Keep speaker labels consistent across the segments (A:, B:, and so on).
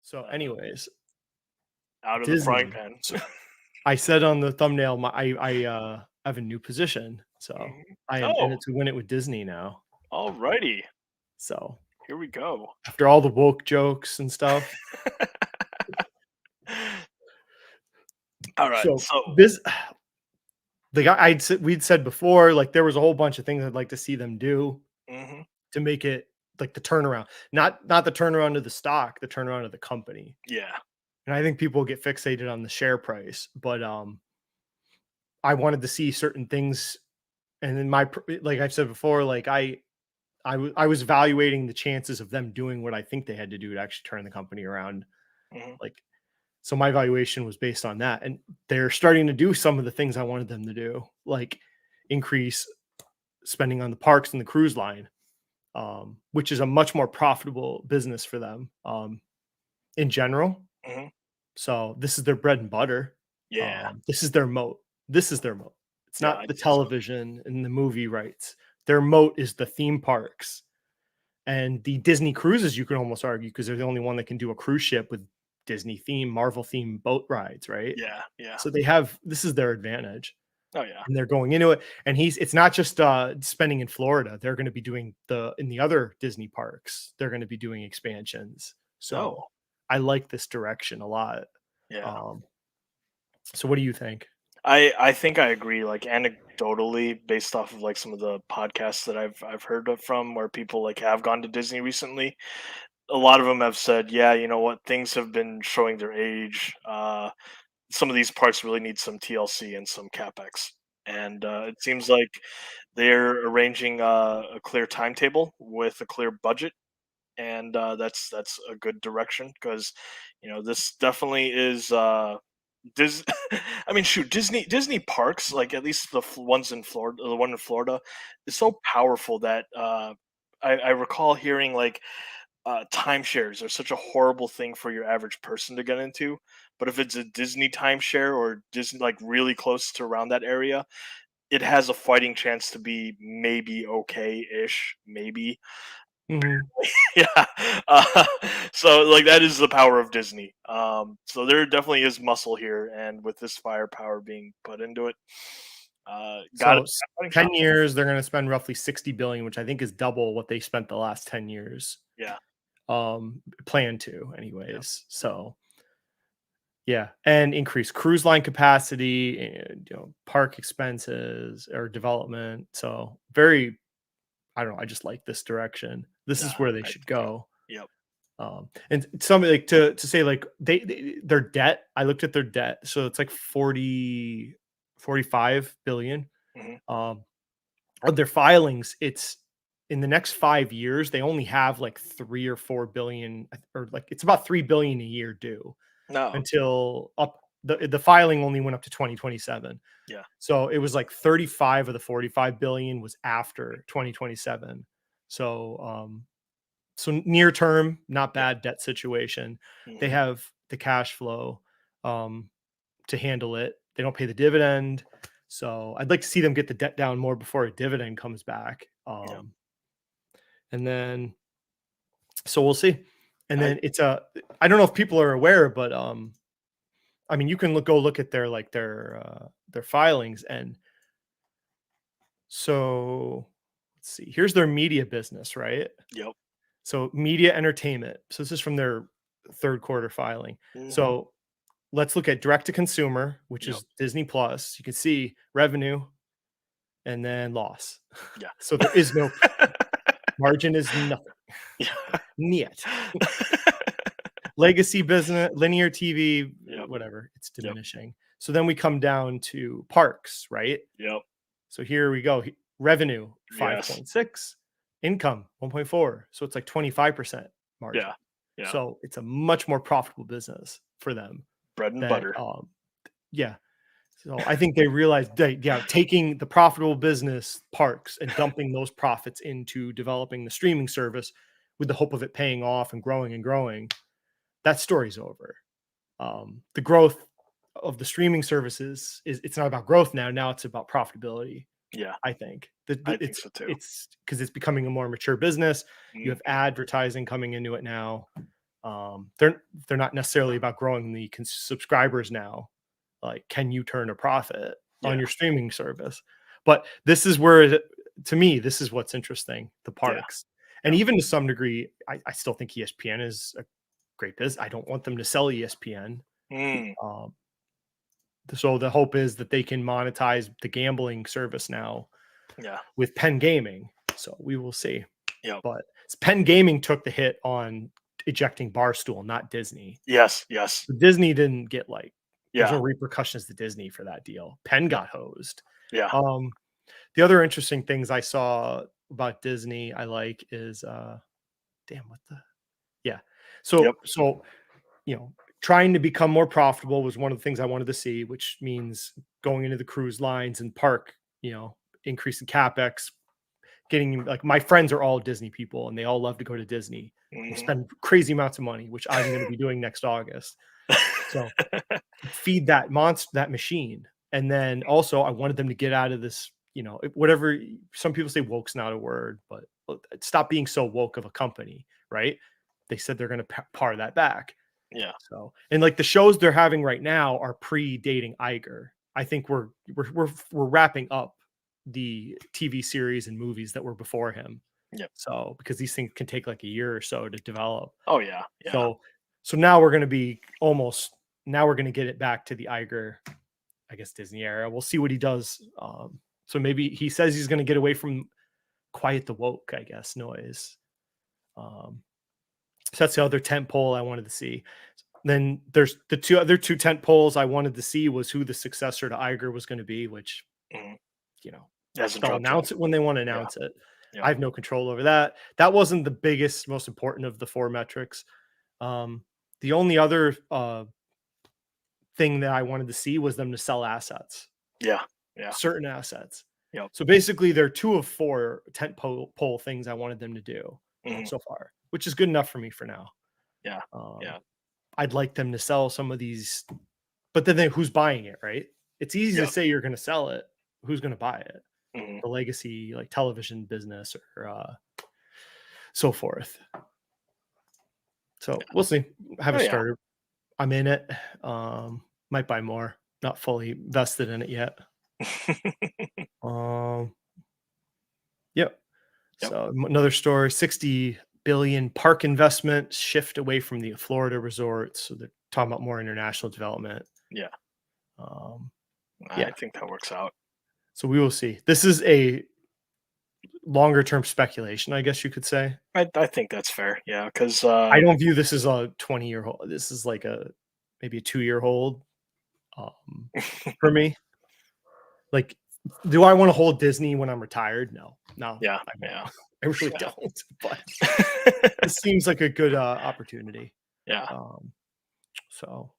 A: So, anyways,
B: Out of the frying
A: Disney.
B: pan.
A: So I said on the thumbnail, I have a new position. So
B: Mhm.
A: I am in
B: Oh,
A: it to win it with Disney now.
B: alrighty.
A: So
B: Here we go.
A: after all the woke jokes and stuff,
B: All right.
A: so
B: So,
A: this the guy we'd said before, like there was a whole bunch of things I'd like to see them do
B: mhm,
A: to make it like the turnaround, not the turnaround of the stock, the turnaround of the company.
B: yeah.
A: And I think people get fixated on the share price, but I wanted to see certain things. And then like I've said before, like I was evaluating the chances of them doing what I think they had to do to actually turn the company around.
B: Mhm.
A: Like, so my valuation was based on that. And they're starting to do some of the things I wanted them to do, like increase spending on the parks and the cruise line, which is a much more profitable business for them in general.
B: Mhm.
A: So this is their bread and butter.
B: Yeah.
A: This is their moat. This is their moat. It's
B: Yeah,
A: not
B: I'd
A: the
B: say so.
A: television and the movie rights. Their moat is the theme parks and the Disney cruises. You can almost argue because they're the only one that can do a cruise ship with Disney theme, Marvel theme boat rides, right?
B: Yeah, yeah.
A: So they have this is their advantage,
B: Oh, yeah.
A: and they're going into it. And it's not just spending in Florida. They're going to be doing in the other Disney parks. They're going to be doing expansions. So
B: Oh,
A: I like this direction a lot.
B: yeah.
A: Um, so what do you think?
B: I think I agree, like, anecdotally, based off of, like, some of the podcasts that I've heard of from where people, like, have gone to Disney recently. A lot of them have said, "Yeah, you know what? Things have been showing their age. Some of these parts really need some TLC and some CapEx." And, it seems like they're arranging, a clear timetable with a clear budget, and, that's a good direction because this definitely is, Dis I mean, shoot, Disney parks, like, at least ones in Florida, the one in Florida, is so powerful that, I recall hearing, like, timeshares are such a horrible thing for your average person to get into, but if it's a Disney timeshare or Disney, like, really close to around that area, it has a fighting chance to be maybe okay-ish, maybe.
A: Mhm.
B: Yeah. So, like, that is the power of Disney. So there definitely is muscle here, and with this firepower being put into it, got it.
A: So
B: Fighting
A: 10
B: shot.
A: years, they're going to spend roughly 60 billion, which I think is double what they spent the last 10 years.
B: Yeah.
A: Plan to
B: Yeah.
A: anyways. So yeah, and increase cruise line capacity and park expenses or development. So very, I don't know, I just like this direction. This
B: Yeah.
A: is where they
B: I
A: should
B: do too.
A: go.
B: Yep.
A: And something like to say like their debt, I looked at their debt. So it's like 45 billion.
B: Hmm.
A: Um of their filings, it's in the next 5 years, they only have like 3 or 4 billion, or like it's about 3 billion a year due
B: No.
A: until up the filing only went up to 2027.
B: Yeah.
A: So it was like 35 of the 45 billion was after 2027. So so near term, not
B: Yeah.
A: bad debt situation. They
B: Hmm.
A: have the cash flow um to handle it. They don't pay the dividend. So I'd like to see them get the debt down more before a dividend comes back.
B: Yeah.
A: And then so we'll see. And
B: I.
A: then I don't know if people are aware, but I mean you can go look at their filings. And so let's see, here's their media business, right?
B: Yep.
A: So media entertainment. So this is from their third quarter filing.
B: Hmm.
A: So let's look at direct to consumer, which
B: Yep.
A: is Disney Plus. You can see revenue and then loss.
B: Yeah.
A: So there is no margin is nothing.
B: Yeah.
A: Niet. Legacy business, linear TV,
B: Yep.
A: whatever, it's
B: Yep.
A: diminishing. So then we come down to parks, right?
B: Yep.
A: So here we go. Revenue
B: Yes.
A: 5.6, income 1.4. So it's like 25% margin.
B: Yeah. Yeah.
A: So it's a much more profitable business for them
B: Bread and
A: that
B: butter.
A: yeah. So I think they realized that, yeah, taking the profitable business parks and dumping those profits into developing the streaming service with the hope of it paying off and growing, that story's over. The growth of the streaming services it's not about growth now. Now it's about profitability.
B: Yeah.
A: I think
B: I think so too.
A: it's because it's becoming a more mature business. You
B: Mm.
A: have advertising coming into it now. They're not necessarily about growing the subscribers now. Like, can you turn a profit on
B: Yeah.
A: your streaming service? But this is where, to me, this is what's interesting, the
B: Yeah.
A: parks. And
B: Yep.
A: even to some degree, I still think ESPN is a great business. I don't want them to sell ESPN.
B: Mm,
A: Um, so the hope is that they can monetize the gambling service now
B: yeah.
A: with Penn Gaming. So we will see.
B: Yep.
A: But Penn Gaming took the hit on ejecting Barstool, not Disney.
B: Yes. Yes.
A: Disney didn't get there's
B: Yeah.
A: no repercussions to Disney for that deal. Penn
B: Yep.
A: got hosed.
B: Yeah.
A: Um, the other interesting things I saw about Disney is damn, what the yeah.
B: Yep.
A: So trying to become more profitable was one of the things I wanted to see, which means going into the cruise lines and park, increasing capex, getting like my friends are all Disney people and they all love to go to Disney and
B: Mhm.
A: spend crazy amounts of money, which I'm going to be doing next August. So feed that monster, that machine. And then also I wanted them to get out of this, whatever some people say woke's not a word, but stop being so woke of a company, right? They said they're going to par that back.
B: Yeah.
A: So, and like the shows they're having right now are predating Iger. I think we're wrapping up the TV series and movies that were before him.
B: Yep.
A: So, because these things can take like a year or so to develop.
B: Oh yeah. Yeah.
A: So now we're going to be now we're going to get it back to the Iger, I guess, Disney era. We'll see what he does. So maybe he says he's going to get away from quiet the woke, I guess, noise. So that's the other tent pole I wanted to see. Then there's the other two tent poles I wanted to see was who the successor to Iger was going to be, which,
B: Mhm.
A: you know,
B: Hasn't
A: they'll
B: dropped yet.
A: announce it when they want to
B: Yeah.
A: announce it. I
B: Yep.
A: have no control over that. That wasn't the biggest, most important of the four metrics. The only other thing that I wanted to see was them to sell assets,
B: Yeah. Yeah.
A: certain assets.
B: Yep.
A: So basically, they're two of four tent pole things I wanted them to do
B: Mhm.
A: so far, which is good enough for me for now.
B: Yeah.
A: Um,
B: Yeah.
A: I'd like them to sell some of these, but then who's buying it, right? It's easy to
B: Yep.
A: say you're going to sell it. Who's going to buy it?
B: Mhm.
A: The legacy, like television business or so forth. So we'll see. I haven't
B: Oh yeah.
A: started. I'm in it. Might buy more. Not fully vested in it yet. Um, yep.
B: Yep.
A: So another story: 60 billion park investment shift away from the Florida resorts. So they're talking about more international development.
B: Yeah.
A: Um,
B: I
A: yeah.
B: think that works out.
A: So we will see. This is a longer term speculation, I guess you could say.
B: I think that's fair. Yeah. Because
A: I don't view this as a 20-year hold. This is like maybe a 2-year hold for me. Like, do I want to hold Disney when I'm retired? No,
B: yeah.
A: I won't.
B: Yeah.
A: I really
B: Yeah.
A: don't. But this seems like a good opportunity.
B: Yeah.
A: Um, so,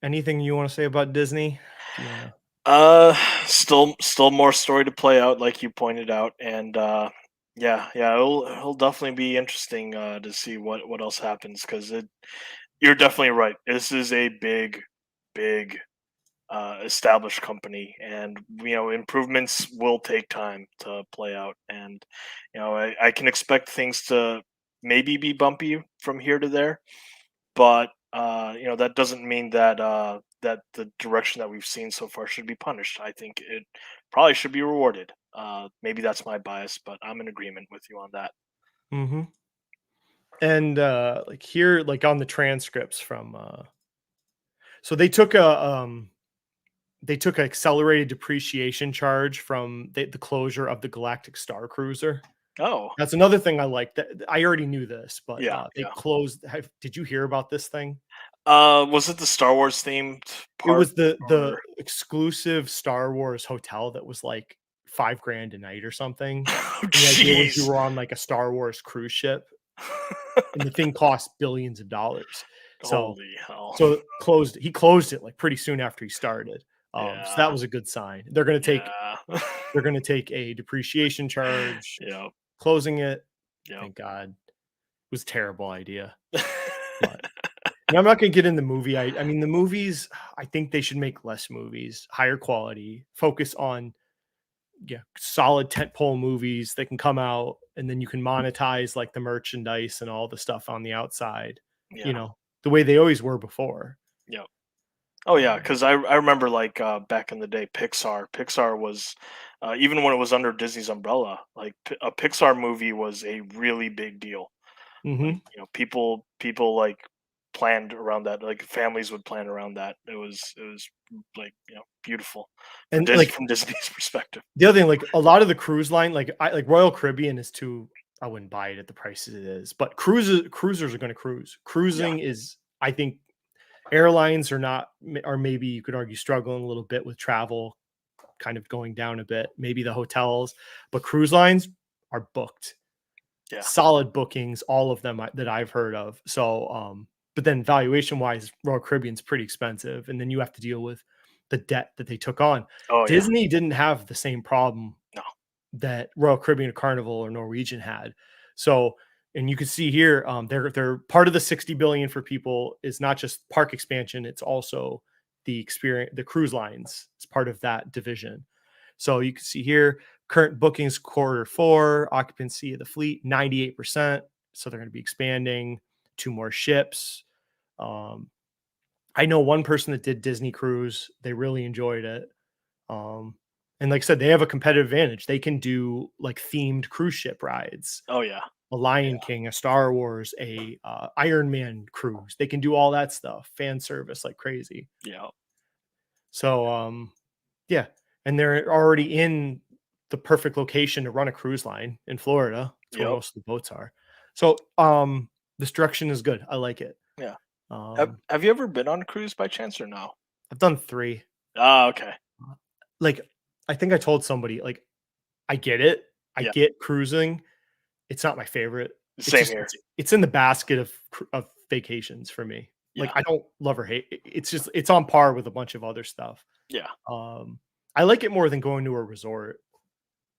A: anything you want to say about Disney? If you want to,
B: Uh, still more story to play out, like you pointed out, and yeah, yeah, it'll definitely be interesting to see what else happens because you're definitely right. This is a big established company, and improvements will take time to play out, and I can expect things to maybe be bumpy from here to there, but that doesn't mean that that the direction that we've seen so far should be punished. I think it probably should be rewarded. Maybe that's my bias, but I'm in agreement with you on that.
A: hmm and like here, like on the transcripts from, so they took an accelerated depreciation charge from the closure of the Galactic Star Cruiser.
B: Oh,
A: That's another thing I like. That I already knew this, but
B: yeah,
A: they
B: yeah.
A: closed. Did you hear about this thing?
B: Was it the Star Wars themed
A: It
B: park
A: was the
B: or?
A: exclusive Star Wars hotel that was like 5 grand a night or something.
B: Oh,
A: And the idea was you
B: jeez.
A: were on like a Star Wars cruise ship, and the thing cost billions of dollars. So
B: Holy hell!
A: so he closed it like pretty soon after he started. So
B: Yeah,
A: that was a good sign.
B: yeah.
A: They're gonna take a depreciation charge,
B: Yep,
A: closing it.
B: yep.
A: Thank God. It was a terrible idea. But I'm not gonna get in the movie. I mean the movies, I think they should make less movies, higher quality, focus on solid tentpole movies that can come out and then you can monetize like the merchandise and all the stuff on the outside.
B: Yeah.
A: the way they always were before.
B: Yeah. Oh yeah,
A: Um,
B: because I remember like back in the day, Pixar was even when it was under Disney's umbrella, like a Pixar movie was a really big deal. Like
A: mhm.
B: people like planned around that. Like families would plan around that. It was like beautiful for
A: And
B: Disney
A: like
B: from Disney's perspective.
A: the other thing, like a lot of the cruise line, like Royal Caribbean is too. I wouldn't buy it at the prices it is, but cruisers are going to cruise.
B: Yeah.
A: Cruising is, I think, airlines are not, or maybe you could argue struggling a little bit with travel, kind of going down a bit. Maybe the hotels, but cruise lines are booked.
B: Yeah.
A: Solid bookings, all of them that I've heard of. So, but then valuation wise, Royal Caribbean's pretty expensive, and then you have to deal with the debt that they took on.
B: Oh yeah.
A: Disney didn't have the same problem
B: No.
A: that Royal Caribbean, Carnival, or Norwegian had. So, and you can see here, they're part of the 60 billion for people is not just park expansion; it's also the experience, the cruise lines. It's part of that division. So you can see here, current bookings Q4, occupancy of the fleet 98%. So they're going to be expanding 2 more ships. Um, I know one person that did Disney Cruise; they really enjoyed it. Um, and like I said, they have a competitive advantage. They can do like themed cruise ship rides,
B: Oh yeah.
A: a Lion
B: Yeah.
A: King, a Star Wars, a Iron Man cruise. They can do all that stuff, fan service like crazy.
B: Yeah.
A: So yeah, and they're already in the perfect location to run a cruise line in Florida. It's where
B: Yep.
A: most of the boats are. So this direction is good. I like it.
B: Yeah. Have
A: Um,
B: Have you ever been on a cruise by chance or no?
A: I've done 3.
B: Ah, okay.
A: Like I think I told somebody like I get it. I
B: Yeah.
A: get cruising. It's not my favorite. It's
B: Same
A: just
B: here.
A: it's in the basket of vacations for me. Like
B: Yeah.
A: I don't love or hate. It's just it's on par with a bunch of other stuff.
B: Yeah.
A: Um, I like it more than going to a resort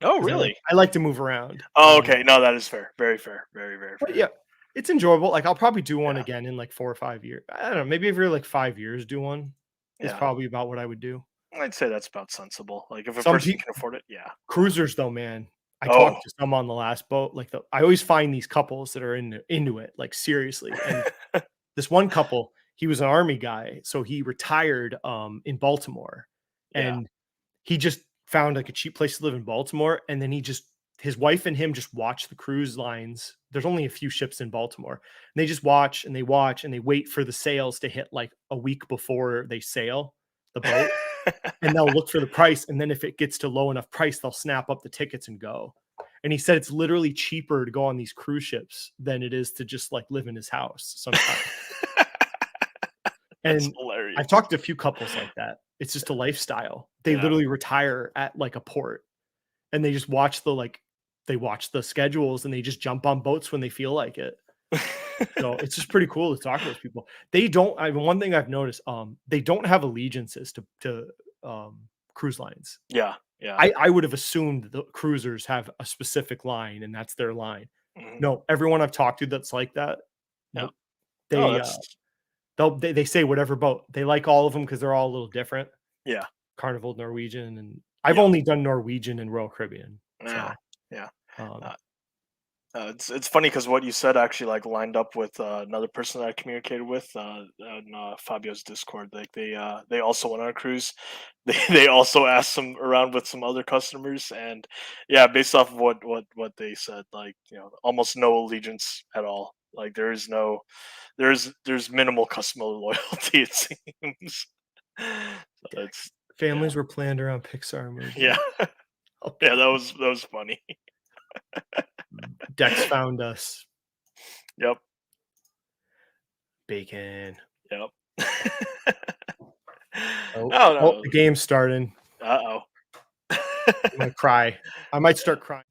B: Oh,
A: because
B: really?
A: I like to move around.
B: Oh, okay. No, that is fair. Very fair. Very, very
A: But
B: fair.
A: yeah, it's enjoyable. Like I'll probably do one
B: Yeah.
A: again in like 4 or 5 years. I don't know. Maybe every like 5 years, do one is
B: Yeah.
A: probably about what I would do.
B: I'd say that's about sensible. Like if a
A: Some
B: person
A: people
B: can afford it, yeah. Yeah.
A: cruisers though, man. I
B: Oh.
A: talked to some on the last boat. Like I always find these couples that are into it, like seriously. And this one couple, he was an army guy, so he retired in Baltimore,
B: Yeah.
A: and he just found like a cheap place to live in Baltimore, and then his wife and him just watch the cruise lines. There's only a few ships in Baltimore, and they just watch and they watch and they wait for the sales to hit like a week before they sail the boat, and they'll look for the price, and then if it gets to low enough price, they'll snap up the tickets and go. And he said it's literally cheaper to go on these cruise ships than it is to just like live in his house sometimes.
B: That's
A: And I've
B: hilarious.
A: talked to a few couples like that. It's just a lifestyle. They
B: Yeah.
A: literally retire at like a port and they just watch they watch the schedules and they just jump on boats when they feel like it. So it's just pretty cool to talk to those people. They don't I mean, one thing I've noticed, they don't have allegiances to cruise lines.
B: Yeah. Yeah.
A: I would have assumed the cruisers have a specific line and that's their line.
B: Mhm.
A: No, everyone I've talked to that's like that,
B: Yeah.
A: nope.
B: Oh,
A: They,
B: that's
A: they say whatever boat. They like all of them because 'cause they're all a little different.
B: yeah.
A: Carnival, Norwegian, and I've
B: Yeah.
A: only done Norwegian and Royal Caribbean.
B: Yeah.
A: So,
B: Yeah.
A: um,
B: Uh, it's funny because what you said actually like lined up with another person that I communicated with on Fabio's Discord. Like they also went on a cruise. They also asked some around with some other customers, and yeah, based off of what they said, like almost no allegiance at all. Like there's minimal customer loyalty. It seems. So
A: dang,
B: it's yeah
A: families were planned around Pixar
B: yeah
A: movies.
B: yeah
A: Okay.
B: that was funny.
A: Dex found us.
B: Yep.
A: Bacon.
B: Yep.
A: Oh,
B: Oh
A: oh,
B: no.
A: the game's starting.
B: Uh-oh.
A: I'm gonna cry. I might start crying.